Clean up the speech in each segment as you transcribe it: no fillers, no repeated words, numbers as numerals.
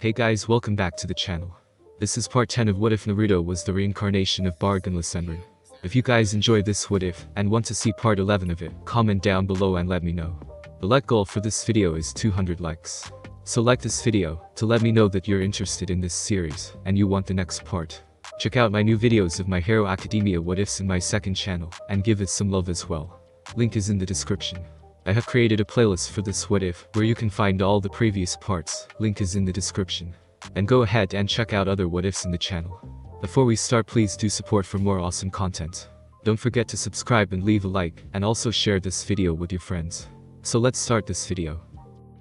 Hey guys, welcome back to the channel. This is part 10 of What If Naruto Was the Reincarnation of Barragan. If you guys enjoy this what if, and want to see part 11 of it, comment down below and let me know. The like goal for this video is 200 likes. So like this video, to let me know that you're interested in this series, and you want the next part. Check out my new videos of My Hero Academia what ifs in my second channel, and give it some love as well. Link is in the description. I have created a playlist for this what if, where you can find all the previous parts, link is in the description. And go ahead and check out other what ifs in the channel. Before we start, please do support for more awesome content. Don't forget to subscribe and leave a like, and also share this video with your friends. So let's start this video.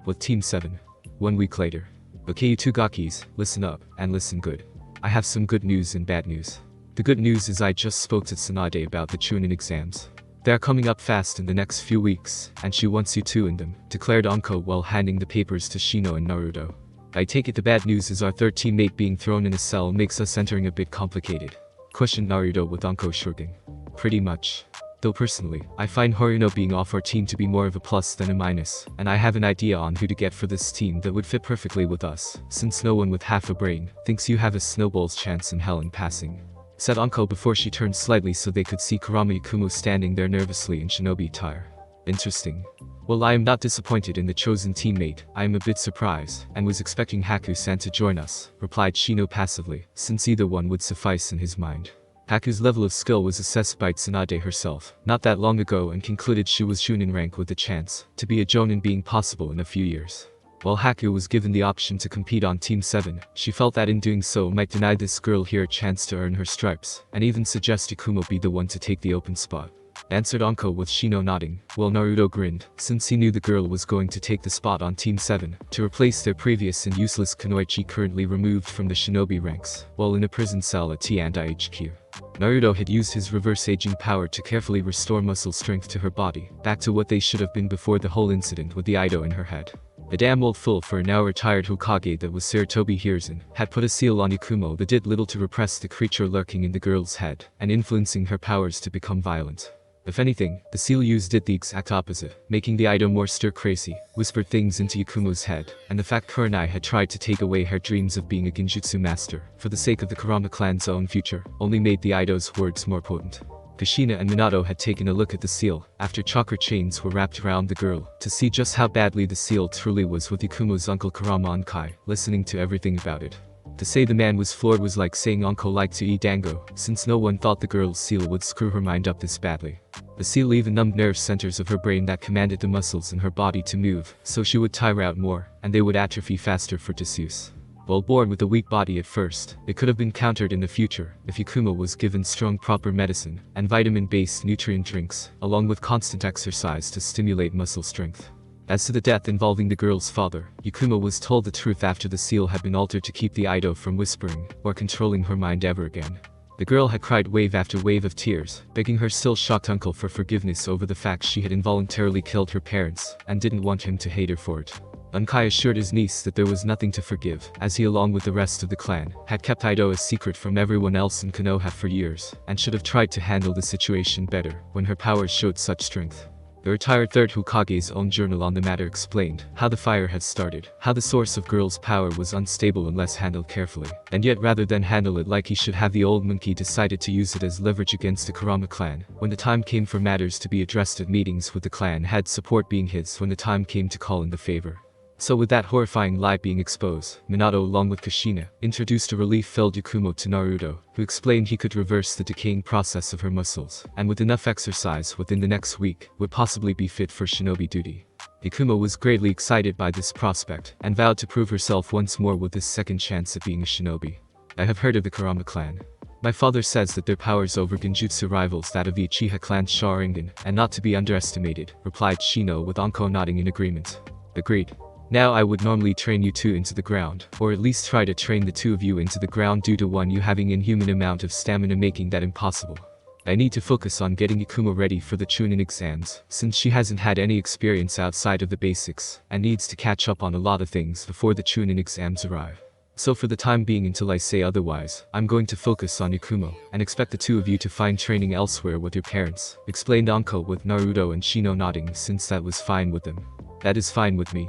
With Team 7. 1 week later. Okay you two gakis, listen up, and listen good. I have some good news and bad news. The good news is I just spoke to Tsunade about the Chunin exams. They are coming up fast in the next few weeks, and she wants you two in them, declared Anko while handing the papers to Shino and Naruto. I take it the bad news is our third teammate being thrown in a cell makes us entering a bit complicated, questioned Naruto with Anko shrugging. Pretty much. Though personally, I find Haruno being off our team to be more of a plus than a minus, and I have an idea on who to get for this team that would fit perfectly with us, since no one with half a brain thinks you have a snowball's chance in hell in passing, said Anko before she turned slightly so they could see Kurama Yakumo standing there nervously in shinobi attire. Interesting. Well, I am not disappointed in the chosen teammate, I am a bit surprised, and was expecting Haku-san to join us, replied Shino passively, since either one would suffice in his mind. Haku's level of skill was assessed by Tsunade herself, not that long ago, and concluded she was Chunin rank with a chance to be a Jonin being possible in a few years. While Haku was given the option to compete on Team 7, she felt that in doing so might deny this girl here a chance to earn her stripes, and even suggest Yakumo be the one to take the open spot. Answered Anko with Shino nodding, while Naruto grinned, since he knew the girl was going to take the spot on Team 7, to replace their previous and useless Kunoichi currently removed from the shinobi ranks, while in a prison cell at T&I HQ. Naruto had used his reverse aging power to carefully restore muscle strength to her body, back to what they should have been before the whole incident with the Ido in her head. A damn old fool for a now retired Hokage that was Sarutobi Hiruzen had put a seal on Yakumo that did little to repress the creature lurking in the girl's head, and influencing her powers to become violent. If anything, the seal used did the exact opposite, making the Ido more stir-crazy, whispered things into Yakumo's head, and the fact Kurenai had tried to take away her dreams of being a genjutsu master, for the sake of the Kurama clan's own future, only made the Ido's words more potent. Kushina and Minato had taken a look at the seal, after chakra chains were wrapped around the girl, to see just how badly the seal truly was with Yakumo's uncle Kurama Ankai, listening to everything about it. To say the man was floored was like saying Anko liked to eat dango, since no one thought the girl's seal would screw her mind up this badly. The seal even numbed nerve centers of her brain that commanded the muscles in her body to move, so she would tire out more, and they would atrophy faster for disuse. While born with a weak body at first, it could have been countered in the future if Yakumo was given strong proper medicine and vitamin-based nutrient drinks, along with constant exercise to stimulate muscle strength. As to the death involving the girl's father, Yakumo was told the truth after the seal had been altered to keep the Ido from whispering or controlling her mind ever again. The girl had cried wave after wave of tears, begging her still shocked uncle for forgiveness over the fact she had involuntarily killed her parents, and didn't want him to hate her for it. Ankai assured his niece that there was nothing to forgive, as he along with the rest of the clan, had kept Ido a secret from everyone else in Konoha for years, and should have tried to handle the situation better, when her powers showed such strength. The retired third Hokage's own journal on the matter explained how the fire had started, how the source of girl's power was unstable unless handled carefully, and yet rather than handle it like he should have, the old monkey decided to use it as leverage against the Kurama clan. When the time came for matters to be addressed at meetings with the clan, had support being his when the time came to call in the favor. So with that horrifying lie being exposed, Minato along with Kushina, introduced a relief-filled Yakumo to Naruto, who explained he could reverse the decaying process of her muscles, and with enough exercise within the next week, would possibly be fit for shinobi duty. Yakumo was greatly excited by this prospect, and vowed to prove herself once more with this second chance at being a shinobi. I have heard of the Kurama clan. My father says that their powers over genjutsu rivals that of the Uchiha clan's Sharingan, and not to be underestimated, replied Shino with Anko nodding in agreement. Agreed. Now I would normally train you two into the ground, or at least try to train the two of you into the ground due to one you having inhuman amount of stamina making that impossible. I need to focus on getting Yakumo ready for the Chunin exams, since she hasn't had any experience outside of the basics, and needs to catch up on a lot of things before the Chunin exams arrive. So for the time being until I say otherwise, I'm going to focus on Yakumo, and expect the two of you to find training elsewhere with your parents, explained Anko with Naruto and Shino nodding since that was fine with them. That is fine with me.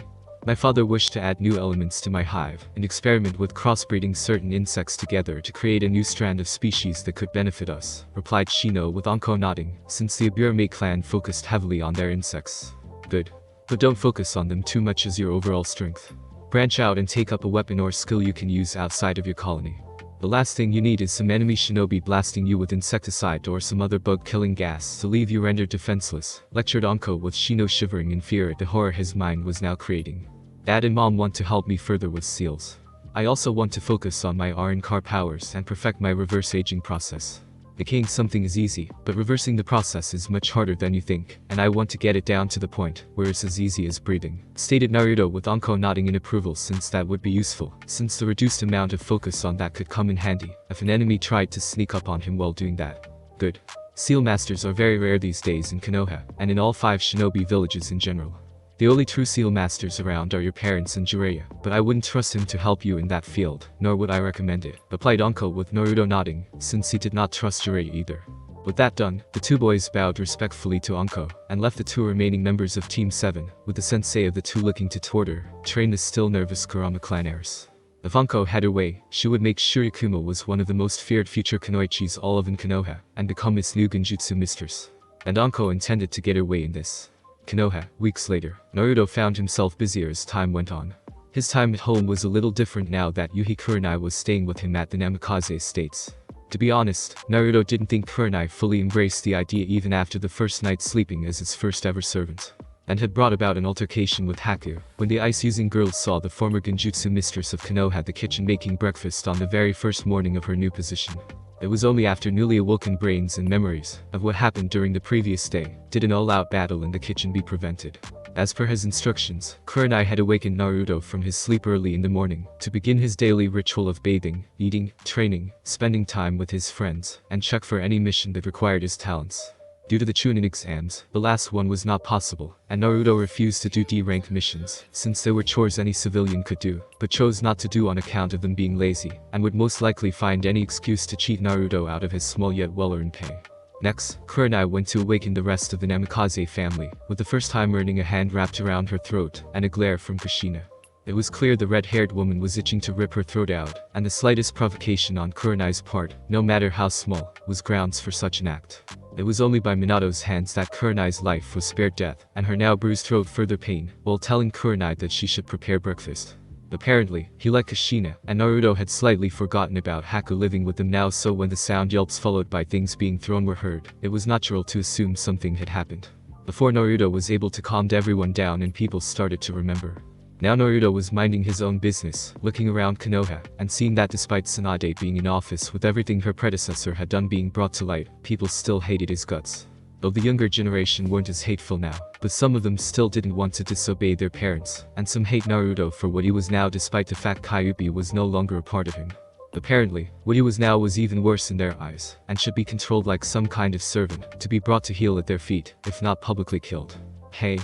My father wished to add new elements to my hive and experiment with crossbreeding certain insects together to create a new strand of species that could benefit us, replied Shino with Anko nodding, since the Aburame clan focused heavily on their insects. Good. But don't focus on them too much as your overall strength. Branch out and take up a weapon or skill you can use outside of your colony. The last thing you need is some enemy shinobi blasting you with insecticide or some other bug-killing gas to leave you rendered defenseless, lectured Anko with Shino shivering in fear at the horror his mind was now creating. Dad and Mom want to help me further with seals. I also want to focus on my RNCAR powers and perfect my reverse aging process. Decaying something is easy, but reversing the process is much harder than you think, and I want to get it down to the point where it's as easy as breathing, stated Naruto with Anko nodding in approval since that would be useful, since the reduced amount of focus on that could come in handy if an enemy tried to sneak up on him while doing that. Good. Seal masters are very rare these days in Konoha, and in all 5 shinobi villages in general. The only true seal masters around are your parents and Jiraiya, but I wouldn't trust him to help you in that field, nor would I recommend it, replied Anko with Naruto nodding, since he did not trust Jiraiya either. With that done, the 2 boys bowed respectfully to Anko, and left the 2 remaining members of Team 7, with the sensei of the 2 looking to toward her, train the still nervous Kurama clan heirs. If Anko had her way, she would make Shirikuma was one of the most feared future kunoichis all of in Konoha, and become its new genjutsu mistress. And Anko intended to get her way in this. Konoha. Weeks later, Naruto found himself busier as time went on. His time at home was a little different now that Yuhi Kurenai was staying with him at the Namikaze estates. To be honest, Naruto didn't think Kurenai fully embraced the idea even after the first night sleeping as his first ever servant, and had brought about an altercation with Haku, when the ice-using girls saw the former genjutsu mistress of Konoha at the kitchen making breakfast on the very first morning of her new position. It was only after newly awoken brains and memories of what happened during the previous day did an all-out battle in the kitchen be prevented. As per his instructions, Kurenai had awakened Naruto from his sleep early in the morning to begin his daily ritual of bathing, eating, training, spending time with his friends, and check for any mission that required his talents. Due to the Chunin exams, the last one was not possible, and Naruto refused to do D-rank missions, since they were chores any civilian could do, but chose not to do on account of them being lazy, and would most likely find any excuse to cheat Naruto out of his small yet well-earned pay. Next, Kurenai went to awaken the rest of the Namikaze family, with the first time earning a hand wrapped around her throat, and a glare from Kushina. It was clear the red-haired woman was itching to rip her throat out, and the slightest provocation on Kurenai's part, no matter how small, was grounds for such an act. It was only by Minato's hands that Kurenai's life was spared death, and her now bruised throat further pain, while telling Kurenai that she should prepare breakfast. Apparently, he liked Kushina, and Naruto had slightly forgotten about Haku living with them now, so when the sound yelps followed by things being thrown were heard, it was natural to assume something had happened. Before Naruto was able to calm everyone down and people started to remember. Now Naruto was minding his own business, looking around Konoha, and seeing that despite Tsunade being in office with everything her predecessor had done being brought to light, people still hated his guts. Though the younger generation weren't as hateful now, but some of them still didn't want to disobey their parents, and some hate Naruto for what he was now despite the fact Kyuubi was no longer a part of him. Apparently, what he was now was even worse in their eyes, and should be controlled like some kind of servant, to be brought to heel at their feet, if not publicly killed. Hey.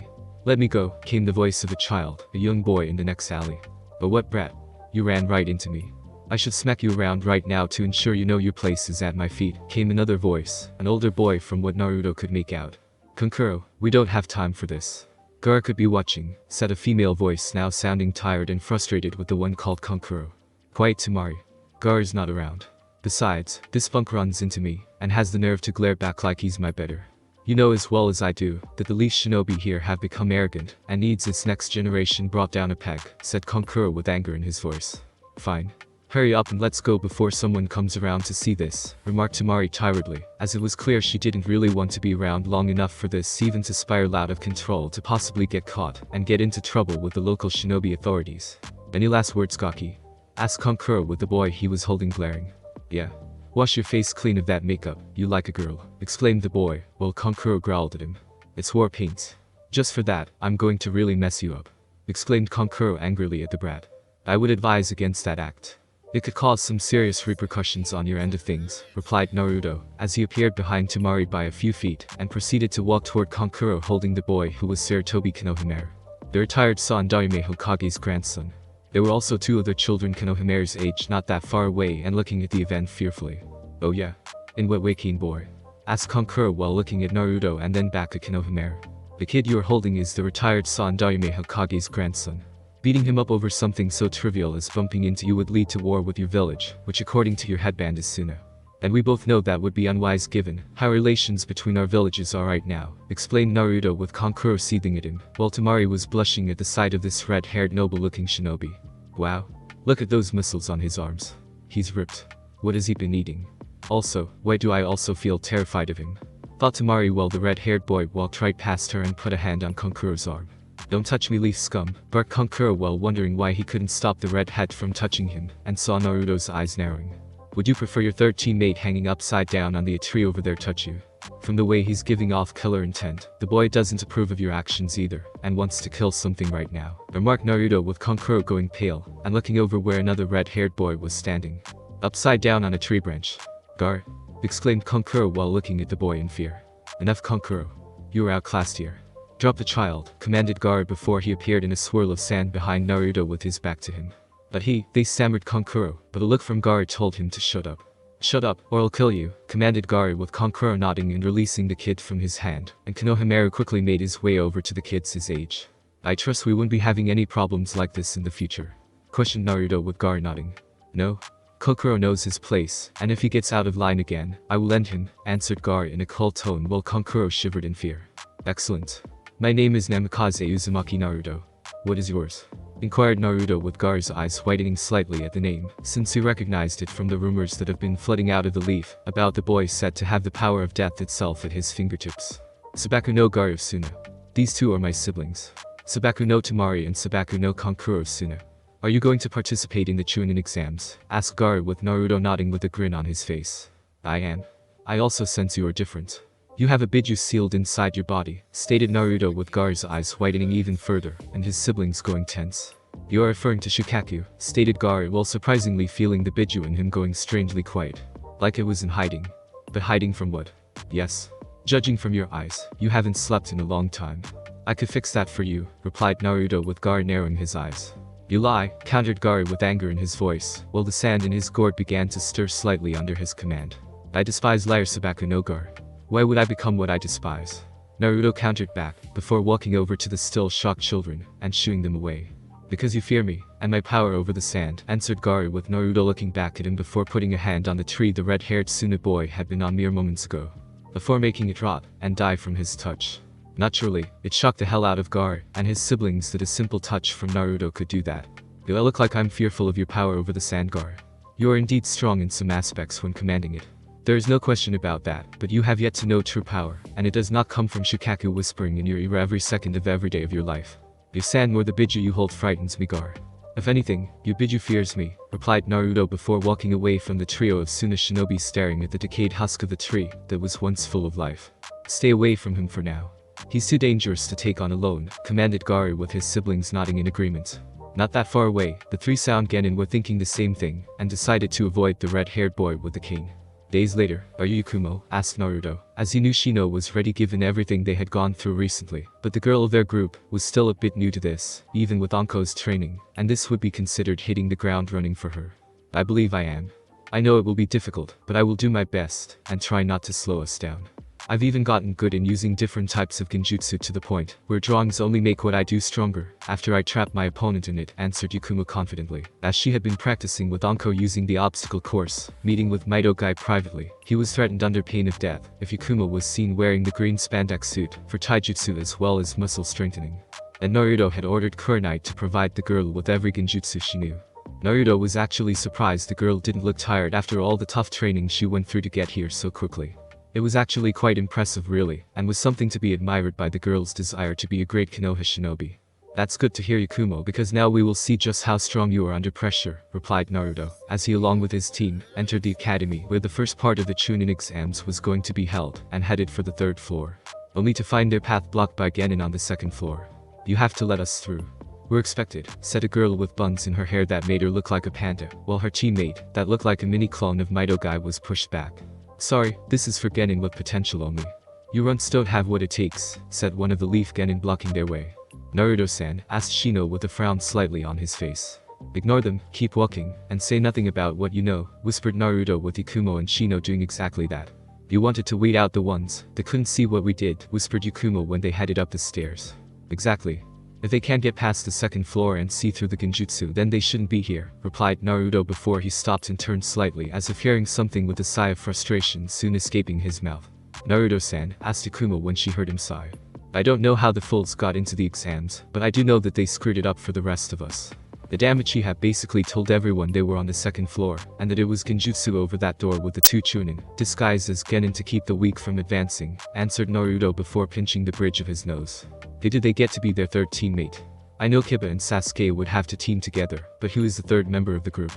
Let me go, came the voice of a child, a young boy in the next alley. But what brat? You ran right into me. I should smack you around right now to ensure you know your place is at my feet, came another voice, an older boy from what Naruto could make out. Kankuro, we don't have time for this. Gar could be watching, said a female voice now sounding tired and frustrated with the one called Kankuro. Quiet Tamari. Gar is not around. Besides, this punk runs into me, and has the nerve to glare back like he's my better. You know as well as I do, that the least shinobi here have become arrogant, and needs its next generation brought down a peg, said Kankuro with anger in his voice. Fine. Hurry up and let's go before someone comes around to see this, remarked Tamari tiredly, as it was clear she didn't really want to be around long enough for this even to spiral out of control to possibly get caught, and get into trouble with the local shinobi authorities. Any last words, Gaki? Asked Kankuro with the boy he was holding glaring. Yeah. Wash your face clean of that makeup, you like a girl, exclaimed the boy, while Kankuro growled at him. It's war paint. Just for that, I'm going to really mess you up, exclaimed Kankuro angrily at the brat. I would advise against that act. It could cause some serious repercussions on your end of things, replied Naruto, as he appeared behind Tamari by a few feet, and proceeded to walk toward Kankuro holding the boy who was Sarutobi Konohamaru, the retired Shodaime Hokage's grandson. There were also 2 other children Konohamaru's age not that far away and looking at the event fearfully. Oh yeah? In what way, keen boy? Asked Kankuro while looking at Naruto and then back at Konohamaru. The kid you are holding is the retired Shodaime Hokage's grandson. Beating him up over something so trivial as bumping into you would lead to war with your village, which according to your headband is Suna. And we both know that would be unwise given how relations between our villages are right now, explained Naruto with Kankuro seething at him, while Temari was blushing at the sight of this red-haired noble-looking shinobi. Wow. Look at those muscles on his arms. He's ripped. What has he been eating? Also, why do I also feel terrified of him? Thought Temari while the red-haired boy walked right past her and put a hand on Kankuro's arm. Don't touch me, leaf scum, barked Kankuro while wondering why he couldn't stop the red hat from touching him, and saw Naruto's eyes narrowing. Would you prefer your third teammate hanging upside down on the tree over there touch you? From the way he's giving off killer intent, the boy doesn't approve of your actions either, and wants to kill something right now, remarked Naruto with Kankuro going pale, and looking over where another red-haired boy was standing. Upside down on a tree branch. Gar! Exclaimed Kankuro while looking at the boy in fear. Enough, Kankuro. You are outclassed here. Drop the child, commanded Gar before he appeared in a swirl of sand behind Naruto with his back to him. But they stammered Kankuro, but a look from Gar told him to shut up. Shut up, or I'll kill you, commanded Gar with Kankuro nodding and releasing the kid from his hand, and Konohamaru quickly made his way over to the kids his age. I trust we wouldn't be having any problems like this in the future, questioned Naruto with Gar nodding. No. Kokoro knows his place, and if he gets out of line again, I will end him, answered Gar in a cold tone while Kankuro shivered in fear. Excellent. My name is Deathly Uzumaki Naruto. What is yours? Inquired Naruto with Gar's eyes whitening slightly at the name, since he recognized it from the rumors that have been flooding out of the leaf about the boy said to have the power of death itself at his fingertips. Sabaku no Gar of Suna. These two are my siblings. Sabaku no Temari and Sabaku no Kankuro of Suna. Are you going to participate in the Chunin exams? Asked Gar with Naruto nodding with a grin on his face. I am. I also sense you are different. You have a biju sealed inside your body, stated Naruto with Gar's eyes whitening even further, and his siblings going tense. You are referring to Shukaku, stated Gar while surprisingly feeling the biju in him going strangely quiet. Like it was in hiding. But hiding from what? Yes. Judging from your eyes, you haven't slept in a long time. I could fix that for you, replied Naruto with Gar narrowing his eyes. You lie, countered Gar with anger in his voice, while the sand in his gourd began to stir slightly under his command. I despise liars, Sabaku no Gar. Why would I become what I despise? Naruto countered back, before walking over to the still shocked children, and shooing them away. Because you fear me, and my power over the sand, answered Gar with Naruto looking back at him before putting a hand on the tree the red-haired Suna boy had been on mere moments ago. Before making it rot, and die from his touch. Naturally, it shocked the hell out of Gar, and his siblings that a simple touch from Naruto could do that. Do I look like I'm fearful of your power over the sand, Gar? You are indeed strong in some aspects when commanding it. There is no question about that, but you have yet to know true power, and it does not come from Shukaku whispering in your ear every second of every day of your life. Your sand nor the biju you hold frightens me, Gar. If anything, your biju fears me, replied Naruto before walking away from the trio of Suna shinobi staring at the decayed husk of the tree that was once full of life. Stay away from him for now. He's too dangerous to take on alone, commanded Gar with his siblings nodding in agreement. Not that far away, the three sound genin were thinking the same thing, and decided to avoid the red-haired boy with the cane. Days later, are you Yakumo? Asked Naruto, as he knew Shino was ready given everything they had gone through recently, but the girl of their group was still a bit new to this, even with Anko's training, and this would be considered hitting the ground running for her. I believe I am. I know it will be difficult, but I will do my best, and try not to slow us down. I've even gotten good in using different types of genjutsu to the point where drawings only make what I do stronger, after I trap my opponent in it, answered Yakumo confidently. As she had been practicing with Anko using the obstacle course, meeting with Mitogai privately, he was threatened under pain of death if Yakumo was seen wearing the green spandex suit for taijutsu as well as muscle strengthening. And Naruto had ordered Kurenai to provide the girl with every genjutsu she knew. Naruto was actually surprised the girl didn't look tired after all the tough training she went through to get here so quickly. It was actually quite impressive really, and was something to be admired by the girl's desire to be a great Konoha shinobi. That's good to hear, Yakumo, because now we will see just how strong you are under pressure, replied Naruto, as he along with his team, entered the academy where the first part of the Chunin exams was going to be held, and headed for the third floor. Only to find their path blocked by genin on the second floor. You have to let us through. We're expected, said a girl with buns in her hair that made her look like a panda, while her teammate, that looked like a mini clone of Mitogai, was pushed back. Sorry, this is for genin with potential only. You runts don't have what it takes, said one of the leaf genin blocking their way. Naruto-san, asked Shino with a frown slightly on his face. Ignore them, keep walking, and say nothing about what you know, whispered Naruto with Yakumo and Shino doing exactly that. You wanted to weed out the ones that couldn't see what we did, whispered Yakumo when they headed up the stairs. Exactly. If they can't get past the second floor and see through the genjutsu, then they shouldn't be here, replied Naruto before he stopped and turned slightly as if hearing something with a sigh of frustration soon escaping his mouth. Naruto-san, asked Akuma when she heard him sigh. I don't know how the fools got into the exams, but I do know that they screwed it up for the rest of us. The damn Uchiha basically told everyone they were on the second floor, and that it was genjutsu over that door with the two chunin, disguised as genin to keep the weak from advancing, answered Naruto before pinching the bridge of his nose. How did they get to be their third teammate? I know Kiba and Sasuke would have to team together, but who is the third member of the group?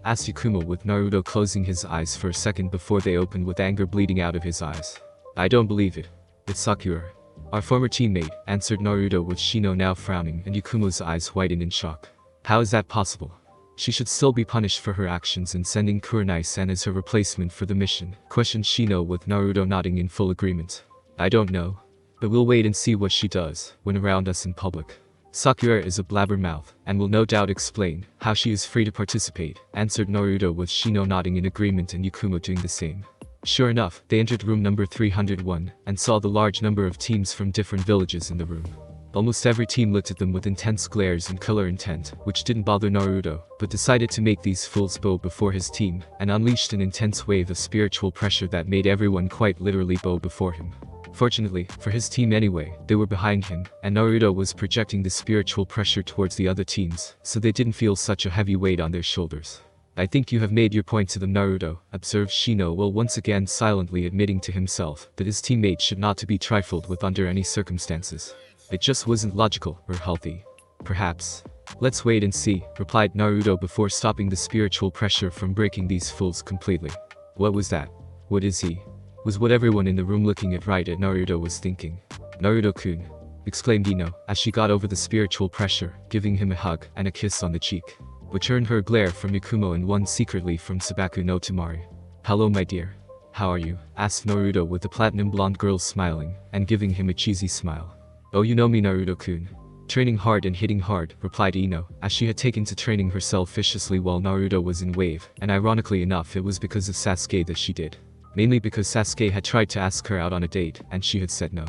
Asked Akuma with Naruto closing his eyes for a second before they opened with anger bleeding out of his eyes. I don't believe it. It's Sakura. Our former teammate, answered Naruto with Shino now frowning and Akuma's eyes widened in shock. How is that possible? She should still be punished for her actions in sending Kurenai-san as her replacement for the mission, questioned Shino with Naruto nodding in full agreement. I don't know. But we'll wait and see what she does when around us in public. Sakura is a blabbermouth and will no doubt explain how she is free to participate, answered Naruto with Shino nodding in agreement and Akuma doing the same. Sure enough, they entered room number 301 and saw the large number of teams from different villages in the room. Almost every team looked at them with intense glares and killer intent, which didn't bother Naruto, but decided to make these fools bow before his team, and unleashed an intense wave of spiritual pressure that made everyone quite literally bow before him. Fortunately, for his team anyway, they were behind him, and Naruto was projecting the spiritual pressure towards the other teams, so they didn't feel such a heavy weight on their shoulders. I think you have made your point to them, Naruto, observed Shino while once again silently admitting to himself that his teammate should not to be trifled with under any circumstances. It just wasn't logical or healthy. Perhaps. Let's wait and see, replied Naruto before stopping the spiritual pressure from breaking these fools completely. What was that? What is he? Was what everyone in the room looking at Naruto was thinking. Naruto-kun, exclaimed Ino, as she got over the spiritual pressure, giving him a hug and a kiss on the cheek, which earned her a glare from Mikumo and one secretly from Sabaku no Tamari. Hello my dear. How are you? Asked Naruto with the platinum blonde girl smiling, and giving him a cheesy smile. Oh, you know me, Naruto-kun. Training hard and hitting hard, replied Ino, as she had taken to training herself viciously while Naruto was in wave, and ironically enough it was because of Sasuke that she did. Mainly because Sasuke had tried to ask her out on a date, and she had said no.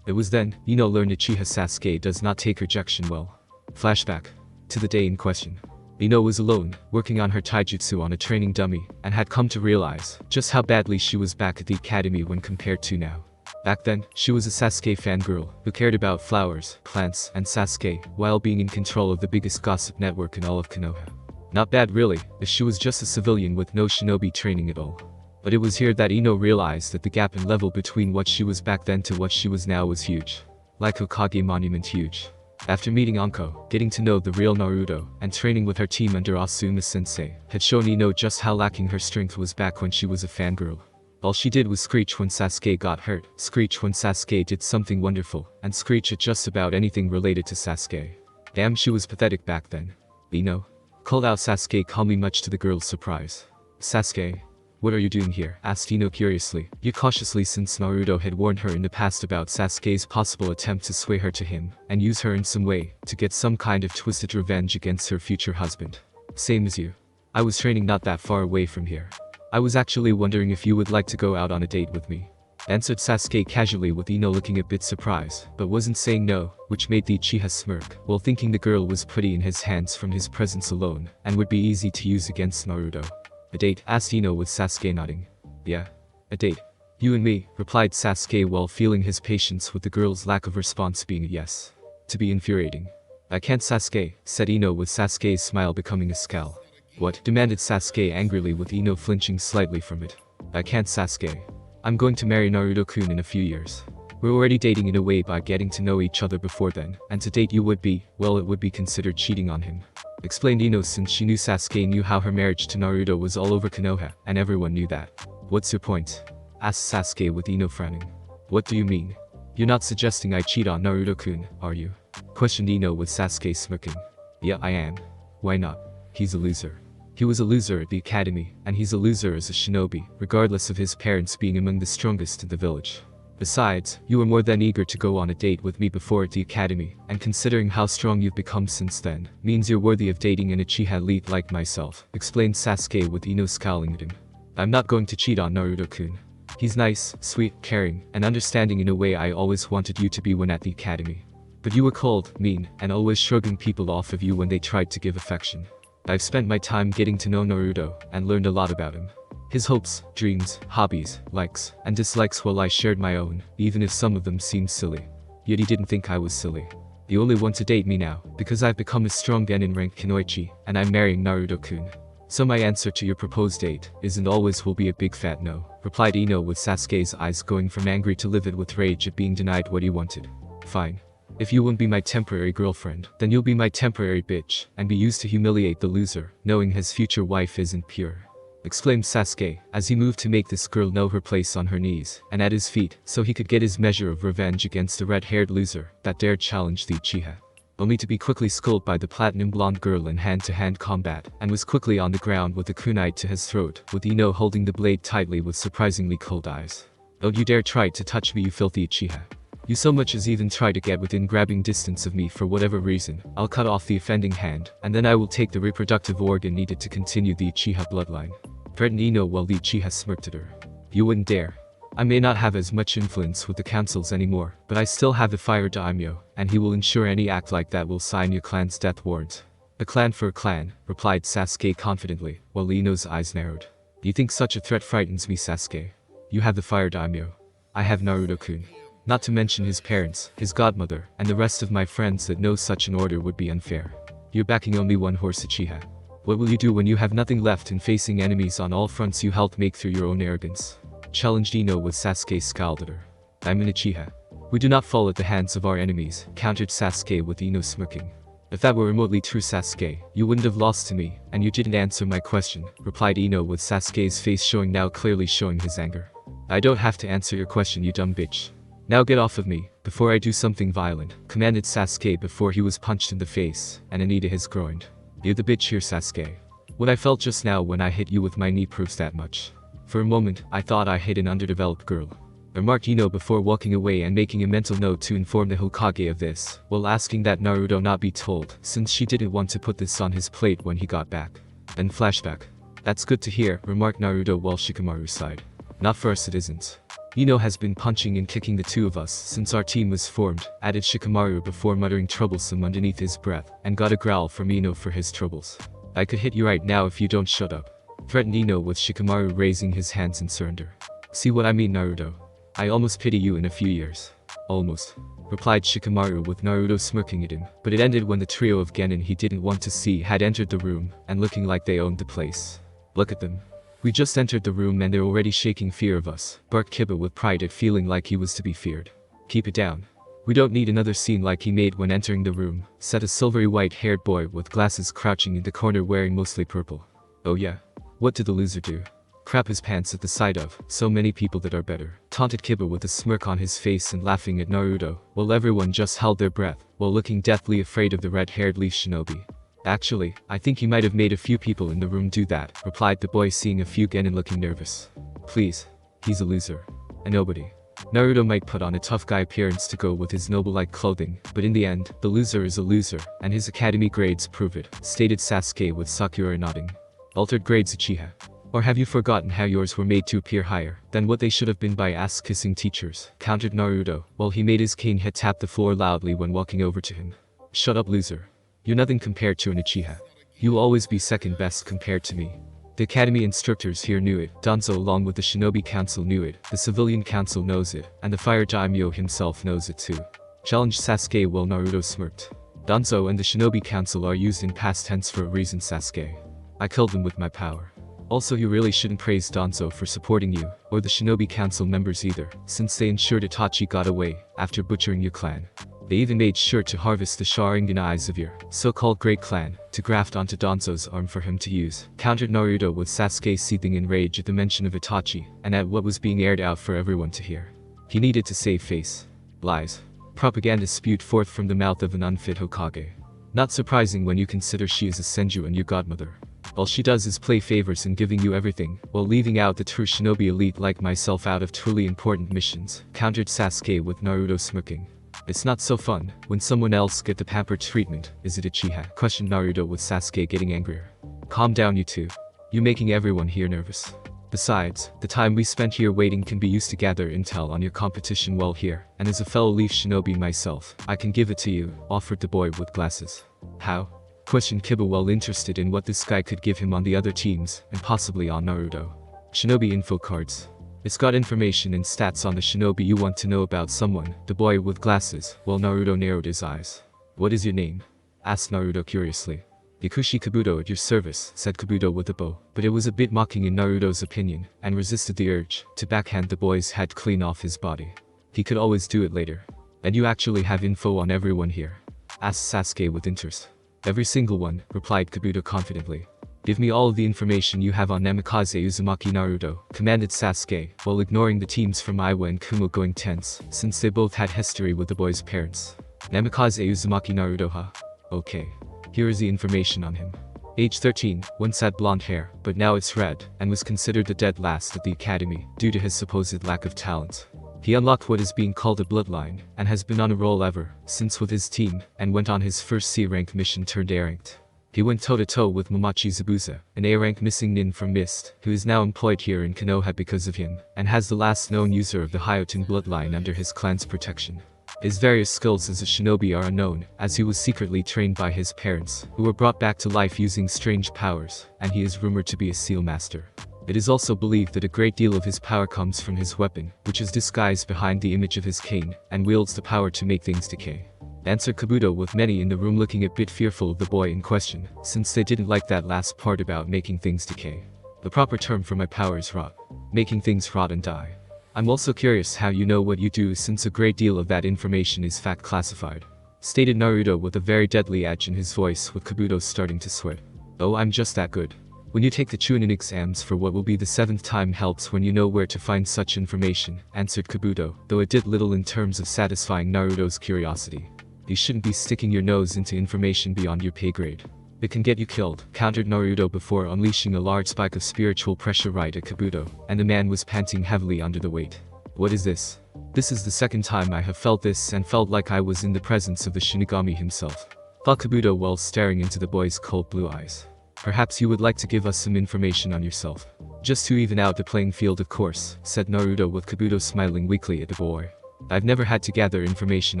It was then, Ino learned Uchiha Sasuke does not take rejection well. Flashback. To the day in question. Ino was alone, working on her taijutsu on a training dummy, and had come to realize just how badly she was back at the academy when compared to now. Back then, she was a Sasuke fangirl who cared about flowers, plants, and Sasuke, while being in control of the biggest gossip network in all of Konoha. Not bad really, if she was just a civilian with no shinobi training at all. But it was here that Ino realized that the gap in level between what she was back then to what she was now was huge. Like Hokage Monument huge. After meeting Anko, getting to know the real Naruto, and training with her team under Asuma-sensei, had shown Ino just how lacking her strength was back when she was a fangirl. All she did was screech when Sasuke got hurt, screech when Sasuke did something wonderful, and screech at just about anything related to Sasuke. Damn, she was pathetic back then. Ino? Called out Sasuke calmly, much to the girl's surprise. Sasuke? What are you doing here? Asked Ino curiously, yet cautiously, since Naruto had warned her in the past about Sasuke's possible attempt to sway her to him, and use her in some way, to get some kind of twisted revenge against her future husband. Same as you. I was training not that far away from here. I was actually wondering if you would like to go out on a date with me. Answered Sasuke casually with Ino looking a bit surprised, but wasn't saying no, which made the Uchiha smirk, while thinking the girl was pretty in his hands from his presence alone, and would be easy to use against Naruto. A date? Asked Ino with Sasuke nodding. Yeah. A date. You and me, replied Sasuke while feeling his patience with the girl's lack of response being a yes. To be infuriating. I can't, Sasuke, said Ino with Sasuke's smile becoming a scowl. What? Demanded Sasuke angrily with Ino flinching slightly from it. I can't, Sasuke. I'm going to marry Naruto-kun in a few years. We're already dating in a way by getting to know each other before then, and to date you would be, well, it would be considered cheating on him. Explained Ino, since she knew Sasuke knew how her marriage to Naruto was all over Konoha, and everyone knew that. What's your point? Asked Sasuke with Ino frowning. What do you mean? You're not suggesting I cheat on Naruto-kun, are you? Questioned Ino with Sasuke smirking. Yeah, I am. Why not? He's a loser. He was a loser at the academy, and he's a loser as a shinobi, regardless of his parents being among the strongest in the village. Besides, you were more than eager to go on a date with me before at the academy, and considering how strong you've become since then, means you're worthy of dating an Uchiha elite like myself, explained Sasuke with Ino scowling at him. I'm not going to cheat on Naruto-kun. He's nice, sweet, caring, and understanding in a way I always wanted you to be when at the academy. But you were cold, mean, and always shrugging people off of you when they tried to give affection. I've spent my time getting to know Naruto, and learned a lot about him. His hopes, dreams, hobbies, likes, and dislikes while I shared my own, even if some of them seemed silly. Yet he didn't think I was silly. You only want to date me now, because I've become a strong genin rank Kunoichi, and I'm marrying Naruto-kun. So my answer to your proposed date isn't always will be a big fat no, replied Ino with Sasuke's eyes going from angry to livid with rage at being denied what he wanted. Fine. If you won't be my temporary girlfriend, then you'll be my temporary bitch, and be used to humiliate the loser, knowing his future wife isn't pure. Exclaimed Sasuke, as he moved to make this girl know her place on her knees, and at his feet, so he could get his measure of revenge against the red-haired loser that dared challenge the Uchiha. Only to be quickly schooled by the platinum blonde girl in hand-to-hand combat, and was quickly on the ground with a kunai to his throat, with Ino holding the blade tightly with surprisingly cold eyes. Don't you dare try to touch me, you filthy Uchiha. You so much as even try to get within grabbing distance of me for whatever reason, I'll cut off the offending hand, and then I will take the reproductive organ needed to continue the Uchiha bloodline. Threatened Ino while the Uchiha smirked at her. You wouldn't dare. I may not have as much influence with the councils anymore, but I still have the Fire Daimyo, and he will ensure any act like that will sign your clan's death warrant. A clan for a clan, replied Sasuke confidently, while Ino's eyes narrowed. You think such a threat frightens me, Sasuke? You have the Fire Daimyo. I have Naruto-kun. Not to mention his parents, his godmother, and the rest of my friends that know such an order would be unfair. You're backing only one horse Uchiha. What will you do when you have nothing left and facing enemies on all fronts you helped make through your own arrogance? Challenged Ino with Sasuke scowled at her. I'm an Uchiha. We do not fall at the hands of our enemies, countered Sasuke with Ino smirking. If that were remotely true, Sasuke, you wouldn't have lost to me, and you didn't answer my question, replied Ino with Sasuke's face showing now clearly showing his anger. I don't have to answer your question, you dumb bitch. Now get off of me, before I do something violent, commanded Sasuke before he was punched in the face, and a knee to his groin. You're the bitch here, Sasuke. What I felt just now when I hit you with my knee proves that much. For a moment, I thought I hit an underdeveloped girl. Remarked Ino before walking away and making a mental note to inform the Hokage of this, while asking that Naruto not be told, since she didn't want to put this on his plate when he got back. Then flashback. That's good to hear, remarked Naruto while Shikamaru sighed. Not for us it isn't. Ino has been punching and kicking the two of us since our team was formed, added Shikamaru before muttering troublesome underneath his breath, and got a growl from Ino for his troubles. I could hit you right now if you don't shut up. Threatened Ino with Shikamaru raising his hands in surrender. See what I mean, Naruto? I almost pity you in a few years. Almost. Replied Shikamaru with Naruto smirking at him, but it ended when the trio of genin he didn't want to see had entered the room, and looking like they owned the place. Look at them. We just entered the room and they're already shaking fear of us, barked Kiba with pride at feeling like he was to be feared. Keep it down. We don't need another scene like he made when entering the room, said a silvery white-haired boy with glasses crouching in the corner wearing mostly purple. Oh yeah? What did the loser do? Crap his pants at the sight of so many people that are better, taunted Kiba with a smirk on his face and laughing at Naruto, while everyone just held their breath, while looking deathly afraid of the red-haired leaf shinobi. Actually, I think he might have made a few people in the room do that, replied the boy seeing a few genin looking nervous. Please. He's a loser. A nobody. Naruto might put on a tough guy appearance to go with his noble-like clothing, but in the end, the loser is a loser, and his academy grades prove it, stated Sasuke with Sakura nodding. Altered grades Uchiha. Or have you forgotten how yours were made to appear higher than what they should have been by ass-kissing teachers, countered Naruto, while he made his cane hit tap the floor loudly when walking over to him. Shut up, loser. You're nothing compared to an Uchiha. You'll always be second best compared to me. The academy instructors here knew it, Danzo along with the shinobi council knew it, the civilian council knows it, and the fire daimyo himself knows it too. Challenged Sasuke while Naruto smirked. Danzo and the shinobi council are used in past tense for a reason, Sasuke. I killed them with my power. Also, you really shouldn't praise Danzo for supporting you, or the shinobi council members either, since they ensured Itachi got away after butchering your clan. They even made sure to harvest the Sharingan eyes of your so-called great clan to graft onto Danzo's arm for him to use, countered Naruto with Sasuke seething in rage at the mention of Itachi and at what was being aired out for everyone to hear. He needed to save face. Lies. Propaganda spewed forth from the mouth of an unfit Hokage. Not surprising when you consider she is a senju and your godmother. All she does is play favors and giving you everything, while leaving out the true shinobi elite like myself out of truly important missions, countered Sasuke with Naruto smirking. It's not so fun when someone else get the pampered treatment, is it Uchiha? Questioned Naruto with Sasuke getting angrier. Calm down you two. You making everyone here nervous. Besides, the time we spent here waiting can be used to gather intel on your competition well here, and as a fellow Leaf Shinobi myself, I can give it to you, offered the boy with glasses. How? Questioned Kiba, well interested in what this guy could give him on the other teams, and possibly on Naruto. Shinobi info cards. It's got information and stats on the shinobi you want to know about someone, the boy with glasses, while Naruto narrowed his eyes. What is your name? Asked Naruto curiously. Yakushi Kabuto at your service, said Kabuto with a bow, but it was a bit mocking in Naruto's opinion, and resisted the urge to backhand the boy's head clean off his body. He could always do it later. And you actually have info on everyone here? Asked Sasuke with interest. Every single one, replied Kabuto confidently. Give me all of the information you have on Namikaze Uzumaki Naruto, commanded Sasuke, while ignoring the teams from Iwa and Kumo going tense, since they both had history with the boy's parents. Namikaze Uzumaki Naruto, huh? Okay. Here is the information on him. Age 13, once had blonde hair, but now it's red, and was considered the dead last at the academy, due to his supposed lack of talent. He unlocked what is being called a bloodline, and has been on a roll ever since with his team, and went on his first C-rank mission turned A-ranked. He went toe-to-toe with Momochi Zabuza, an A-rank missing nin from Mist, who is now employed here in Konoha because of him, and has the last known user of the Hyoten bloodline under his clan's protection. His various skills as a shinobi are unknown, as he was secretly trained by his parents, who were brought back to life using strange powers, and he is rumored to be a seal master. It is also believed that a great deal of his power comes from his weapon, which is disguised behind the image of his cane, and wields the power to make things decay. Answered Kabuto, with many in the room looking a bit fearful of the boy in question, since they didn't like that last part about making things decay. The proper term for my power is rot. Making things rot and die. I'm also curious how you know what you do, since a great deal of that information is fact classified. Stated Naruto with a very deadly edge in his voice, with Kabuto starting to sweat. Oh, I'm just that good. When you take the Chunin exams for what will be the 7th time helps when you know where to find such information, answered Kabuto, though it did little in terms of satisfying Naruto's curiosity. You shouldn't be sticking your nose into information beyond your pay grade. It can get you killed, countered Naruto before unleashing a large spike of spiritual pressure right at Kabuto, and the man was panting heavily under the weight. What is this? This is the 2nd time I have felt this, and felt like I was in the presence of the Shinigami himself. Thought Kabuto while staring into the boy's cold blue eyes. Perhaps you would like to give us some information on yourself. Just to even out the playing field, of course, said Naruto, with Kabuto smiling weakly at the boy. I've never had to gather information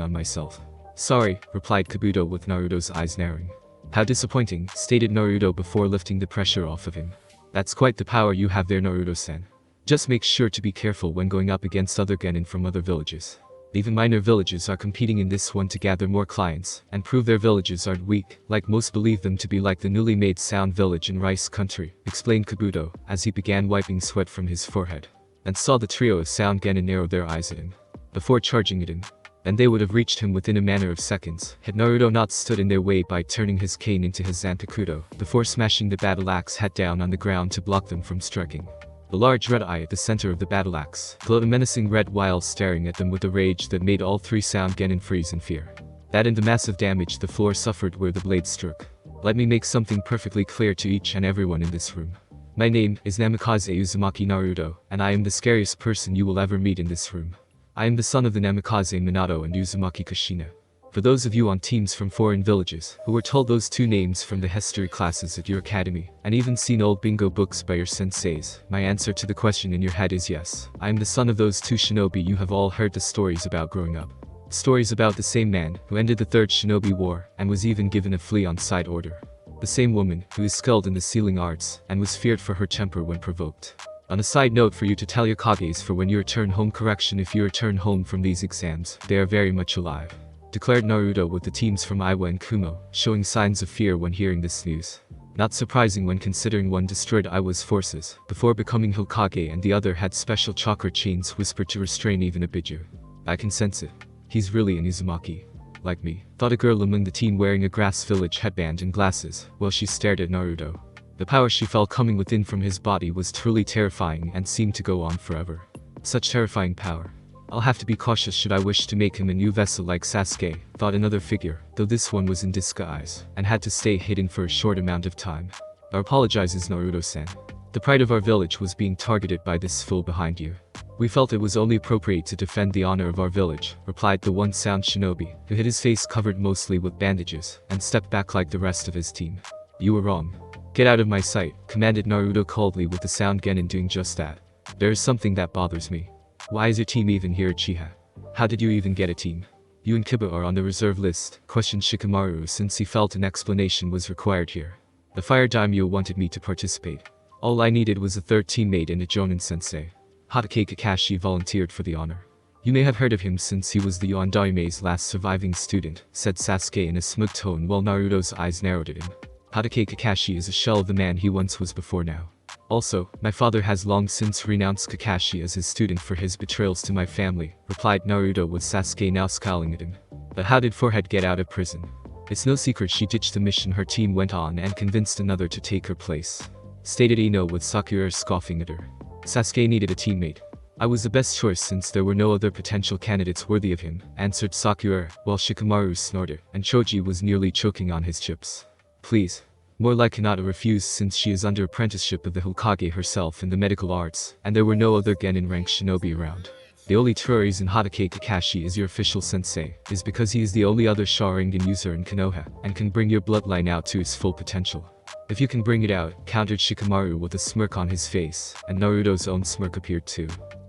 on myself. Sorry, replied Kabuto, with Naruto's eyes narrowing. How disappointing, stated Naruto before lifting the pressure off of him. That's quite the power you have there, Naruto-san. Just make sure to be careful when going up against other genin from other villages. Even minor villages are competing in this one to gather more clients, and prove their villages aren't weak, like most believe them to be, like the newly made Sound Village in Rice Country, explained Kabuto, as he began wiping sweat from his forehead. And saw the trio of Sound genin narrow their eyes at him, before charging at him. And they would have reached him within a matter of seconds, had Naruto not stood in their way by turning his cane into his Zanpakuto, before smashing the battle axe head down on the ground to block them from striking. The large red eye at the center of the battle axe glowed a menacing red while staring at them with a rage that made all 3 Sound genin freeze in fear. That and the massive damage the floor suffered where the blade struck. Let me make something perfectly clear to each and everyone in this room. My name is Namikaze Uzumaki Naruto, and I am the scariest person you will ever meet in this room. I am the son of the Namikaze Minato and Uzumaki Kushina. For those of you on teams from foreign villages, who were told those 2 names from the history classes at your academy, and even seen old bingo books by your senseis, my answer to the question in your head is yes. I am the son of those 2 shinobi you have all heard the stories about growing up. Stories about the same man, who ended the 3rd Shinobi War, and was even given a flea on side order. The same woman, who is skilled in the sealing arts, and was feared for her temper when provoked. On a side note for you to tell your Kages for when you return home, correction, if you return home from these exams, they are very much alive. Declared Naruto, with the teams from Iwa and Kumo showing signs of fear when hearing this news. Not surprising when considering one destroyed Iwa's forces before becoming Hokage and the other had special chakra chains whispered to restrain even a Biju. I can sense it. He's really an Uzumaki. Like me, thought a girl among the team wearing a grass village headband and glasses, while she stared at Naruto. The power she felt coming within from his body was truly terrifying and seemed to go on forever. Such terrifying power. I'll have to be cautious should I wish to make him a new vessel like Sasuke, thought another figure, though this one was in disguise, and had to stay hidden for a short amount of time. Our apologizes, Naruto-san. The pride of our village was being targeted by this fool behind you. We felt it was only appropriate to defend the honor of our village, replied the one Sound shinobi, who had his face covered mostly with bandages, and stepped back like the rest of his team. You were wrong. Get out of my sight, commanded Naruto coldly with the sound Genin doing just that. There is something that bothers me. Why is your team even here at Chiha? How did you even get a team? You and Kiba are on the reserve list, questioned Shikamaru since he felt an explanation was required here. The Fire Daimyo wanted me to participate. All I needed was a third teammate and a Jonin sensei. Hatake Kakashi volunteered for the honor. You may have heard of him since he was the Yandaime's last surviving student, said Sasuke in a smug tone while Naruto's eyes narrowed at him. Hatake Kakashi is a shell of the man he once was before now. Also, my father has long since renounced Kakashi as his student for his betrayals to my family, replied Naruto with Sasuke now scowling at him. But how did Forehead get out of prison? It's no secret she ditched the mission her team went on and convinced another to take her place, stated Ino with Sakura scoffing at her. Sasuke needed a teammate. I was the best choice since there were no other potential candidates worthy of him, answered Sakura, while Shikamaru snorted, and Choji was nearly choking on his chips. Please. More like Hinata refused since she is under apprenticeship of the Hokage herself in the medical arts, and there were no other Genin rank shinobi around. The only true reason Hatake Kakashi is your official sensei is because he is the only other Sharingan user in Konoha, and can bring your bloodline out to its full potential. If you can bring it out, countered Shikamaru with a smirk on his face, and Naruto's own smirk appeared too.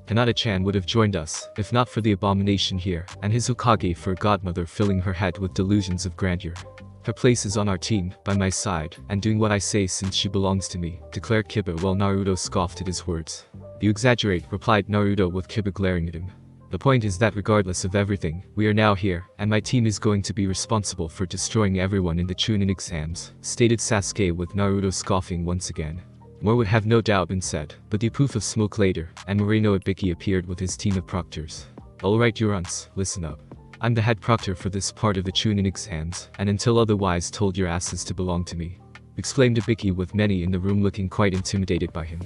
Hinata-chan would have joined us, if not for the abomination here, and his Hokage for a godmother filling her head with delusions of grandeur. Her place is on our team, by my side, and doing what I say since she belongs to me, declared Kiba while Naruto scoffed at his words. You exaggerate, replied Naruto with Kiba glaring at him. The point is that regardless of everything, we are now here, and my team is going to be responsible for destroying everyone in the Chunin exams, stated Sasuke with Naruto scoffing once again. More would have no doubt been said, but the poof of smoke later, and Moreno Ibiki appeared with his team of proctors. Alright Urans, listen up. I'm the head proctor for this part of the Chunin exams, and until otherwise told your asses to belong to me, exclaimed Ibiki with many in the room looking quite intimidated by him.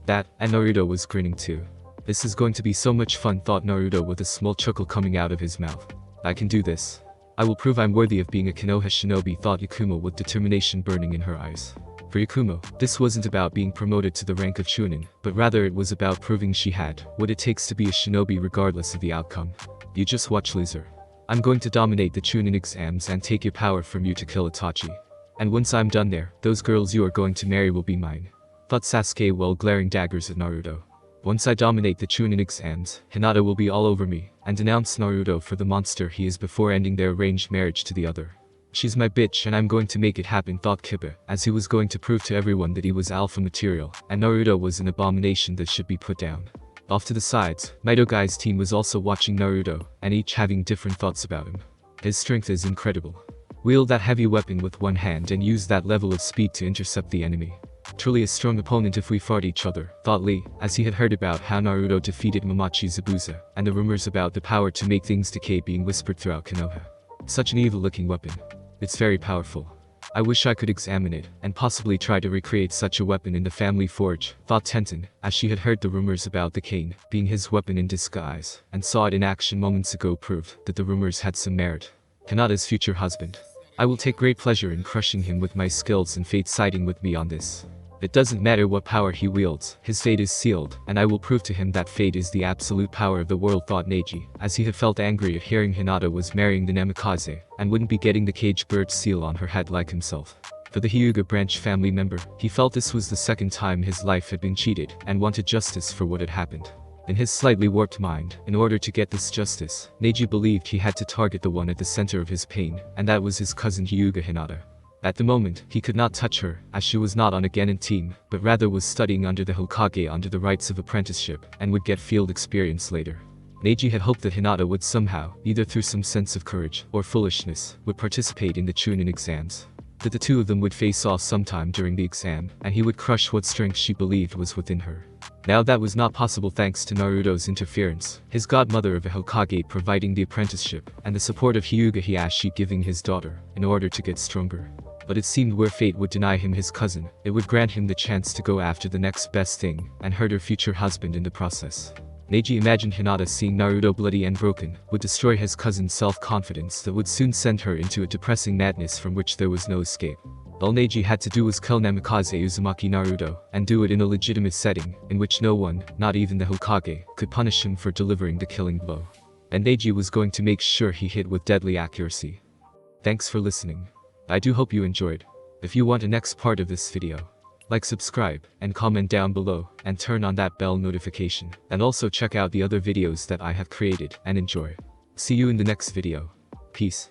That, and Naruto was grinning too. This is going to be so much fun, thought Naruto with a small chuckle coming out of his mouth. I can do this. I will prove I'm worthy of being a Konoha shinobi, thought Yakumo with determination burning in her eyes. For Yakumo, this wasn't about being promoted to the rank of Chunin, but rather it was about proving she had what it takes to be a shinobi regardless of the outcome. You just watch, loser. I'm going to dominate the Chunin exams and take your power from you to kill Itachi. And once I'm done there, those girls you are going to marry will be mine, thought Sasuke while glaring daggers at Naruto. Once I dominate the Chunin exams, Hinata will be all over me, and denounce Naruto for the monster he is before ending their arranged marriage to the other. She's my bitch and I'm going to make it happen, thought Kiba, as he was going to prove to everyone that he was alpha material, and Naruto was an abomination that should be put down. Off to the sides, Midogai's team was also watching Naruto, and each having different thoughts about him. His strength is incredible. Wield that heavy weapon with one hand and use that level of speed to intercept the enemy. Truly a strong opponent if we fought each other, thought Lee, as he had heard about how Naruto defeated Mamachi Zabuza, and the rumors about the power to make things decay being whispered throughout Konoha. Such an evil-looking weapon. It's very powerful. I wish I could examine it, and possibly try to recreate such a weapon in the family forge, thought Tenten, as she had heard the rumors about the cane being his weapon in disguise, and saw it in action moments ago proved that the rumors had some merit. Hinata's future husband. I will take great pleasure in crushing him with my skills and fate siding with me on this. It doesn't matter what power he wields, his fate is sealed, and I will prove to him that fate is the absolute power of the world, thought Neji, as he had felt angry at hearing Hinata was marrying the Namikaze, and wouldn't be getting the cage bird seal on her head like himself. For the Hyuga branch family member, he felt this was the second time his life had been cheated, and wanted justice for what had happened. In his slightly warped mind, in order to get this justice, Neji believed he had to target the one at the center of his pain, and that was his cousin Hyuga Hinata. At the moment, he could not touch her, as she was not on a Genin team, but rather was studying under the Hokage under the rights of apprenticeship, and would get field experience later. Neji had hoped that Hinata would somehow, either through some sense of courage, or foolishness, would participate in the Chunin exams. That the two of them would face off sometime during the exam, and he would crush what strength she believed was within her. Now that was not possible thanks to Naruto's interference, his godmother of a Hokage providing the apprenticeship, and the support of Hyuga Hiashi giving his daughter, in order to get stronger. But it seemed where fate would deny him his cousin, it would grant him the chance to go after the next best thing, and hurt her future husband in the process. Neji imagined Hinata seeing Naruto bloody and broken, would destroy his cousin's self-confidence that would soon send her into a depressing madness from which there was no escape. All Neji had to do was kill Namikaze Uzumaki Naruto, and do it in a legitimate setting, in which no one, not even the Hokage, could punish him for delivering the killing blow. And Neji was going to make sure he hit with deadly accuracy. Thanks for listening. I do hope you enjoyed. If you want a next part of this video, Like, subscribe, and comment down below, and turn on that bell notification. And also check out the other videos that I have created, and enjoy. See you in the next video. Peace.